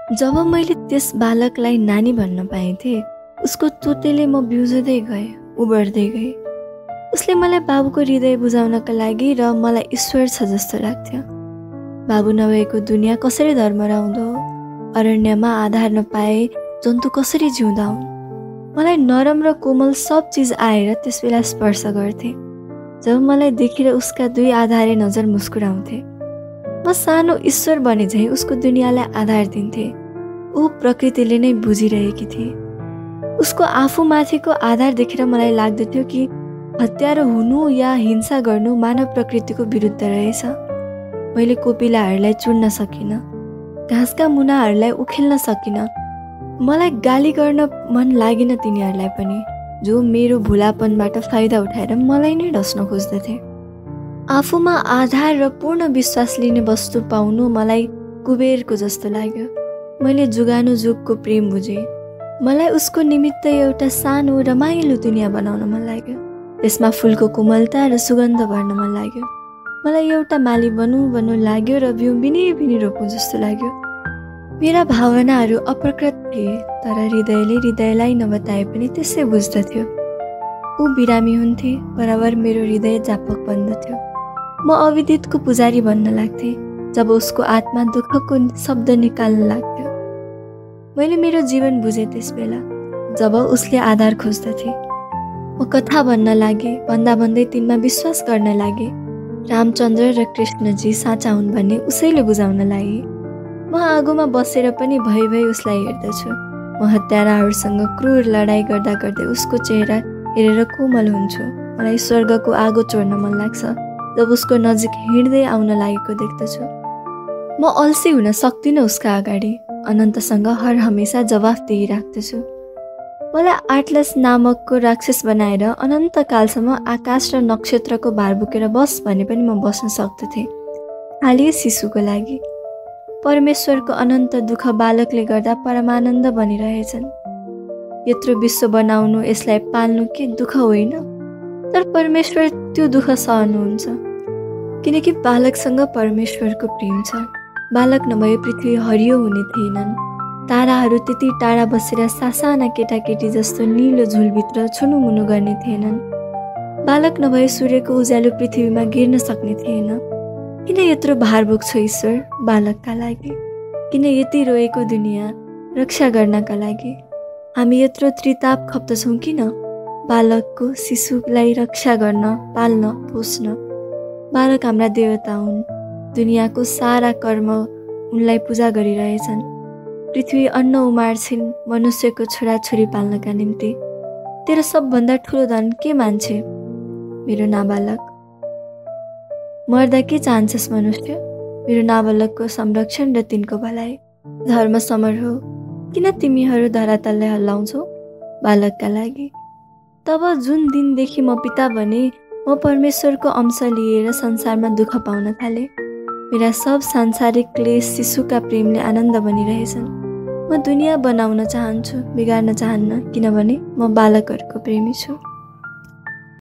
जब मैले त्यस बालकलाई नानी भन्न पाएँ, उसको तोतेले म बिउजदै गएँ, उबर्दै गएँ। उसले मलाई बाबुको हृदय बुझाउनका लागि र मलाई ईश्वर छ जस्तो लाग्थ्यो। बाबु नभएको दुनियाँ कसरी धर्मराउँदो, अरण्यमा आधार नपाए जन्तु कसरी जिउँदा हुन्। मलाई नरम र कोमल सब चिज आएर त्यसबेला स्पर्श गर्थे। जब मलाई देखेर उसका दुई आधारे नजर मुस्कुराउँथे, म सानो ईश्वर बने झैँ उसको दुनियाँलाई आधार दिन्थे। ऊ प्रकृतिले नै बुझिरहेकी थिए। उसको आफूमाथिको आधार देखेर मलाई लाग्दथ्यो कि हत्यारो हुनु या हिंसा गर्नु मानव प्रकृतिको विरुद्ध रहेछ। मैले कोपिलाहरूलाई चुड्न सकिनँ, घाँसका मुनाहरूलाई उखेल्न सकिनँ। मलाई गाली गर्न मन लागेन तिनीहरूलाई पनि, जो मेरो भुलापनबाट फाइदा उठाएर मलाई नै ढस्न खोज्दथे। आफूमा आधार र पूर्ण विश्वास लिने वस्तु पाउनु मलाई कुबेरको जस्तो लाग्यो। मैले जुगानु जुगको प्रेम बुझेँ। मलाई उसको निमित्त एउटा सानो रमाइलो दुनियाँ बनाउन मन लाग्यो। त्यसमा फुलको कोमलता र सुगन्ध भर्न मन लाग्यो। मलाई एउटा माली बनौँ लाग्यो र बिउ बिनी रोपौँ जस्तो लाग्यो। मेरा भावनाहरू अप्रकट थिए, तर हृदयले हृदयलाई नबताए पनि त्यसै बुझ्दथ्यो। ऊ बिरामी हुन्थे, बराबर मेरो हृदय जापक बन्दथ्यो। म अविदितको पुजारी बन्न लाग्थेँ जब उसको आत्मा दुःखको शब्द निकाल्न लाग्थ्यो। मैले मेरो जीवन बुझेँ त्यस बेला, जब उसले आधार खोज्दथे। म कथा भन्न लागेँ, भन्दै तिनमा विश्वास गर्न लागेँ। रामचन्द्र र कृष्णजी साँचा हुन् भन्ने उसैले बुझाउन लागे। म आगोमा बसेर पनि भई उसलाई हेर्दछु। म हत्याराहरूसँग क्रूर लडाइँ गर्दा गर्दै उसको चेहरा हेरेर कोमल हुन्छु। मलाई स्वर्गको आगो चोर्न मन लाग्छ जब उसको नजिक हिँड्दै आउन लागेको देख्दछु। म अल्छी हुन सक्दिनँ उसका अगाडि, अनन्तसँग हर हमेसा जवाफ दिइराख्दछु। मलाई आटलस नामकको राक्षस बनाएर अनन्तकालसम्म आकाश र नक्षत्रको भार बोकेर बस भने पनि म बस्न सक्दथेँ, खाली शिशुको लागि। परमेश्वरको अनन्त दुःख बालकले गर्दा परमानन्द बनिरहेछन्। यत्रो विश्व बनाउनु, यसलाई पाल्नु के दुःख होइन? तर परमेश्वर त्यो दुःख सहनुहुन्छ, किनकि बालकसँग परमेश्वरको प्रेम छ। बालक नभए पृथ्वी हरियो हुने थिएनन्। ताराहरू त्यति टाढा बसेर सासाना केटाकेटी जस्तो निलो झुलभित्र छुनुमुनु गर्ने थिएनन्। बालक नभए सूर्यको उज्यालो पृथ्वीमा गिर्न सक्ने थिएन। किन यत्रो भार बोक्छौ ईश्वर बालकका लागि? किन यति रोएको दुनियाँ रक्षा गर्नका लागि? हामी यत्रो त्रिताप खप्दछौँ किन? बालकको, शिशुलाई रक्षा गर्न, पाल्न, पोस्न। बालक हाम्रा देवता हुन्। दुनियाँको सारा कर्म उनलाई पूजा गरिरहेछन्। पृथ्वी अन्न उमार्छिन् मनुष्यको छोराछोरी पाल्नका निम्ति। तेरो सबभन्दा ठुलो धन के मान्छे? मेरो नाबालक। मर्दा के चाहन्छस् मनुष्य? मेरो नाबालकको संरक्षण र तिनको भलाइ। धर्म समर हो, किन तिमीहरू धरातललाई हल्लाउँछौ? बालकका लागि। तब जुन दिनदेखि म पिता बने, म परमेश्वरको अंश लिएर संसारमा दुःख पाउन थालेँ। मेरा सब सांसारिक क्लेश शिशुका प्रेमले आनन्द बनिरहेछन्। म दुनियाँ बनाउन चाहन्छु, बिगार्न चाहन्न, किनभने म बालकहरूको प्रेमी छु।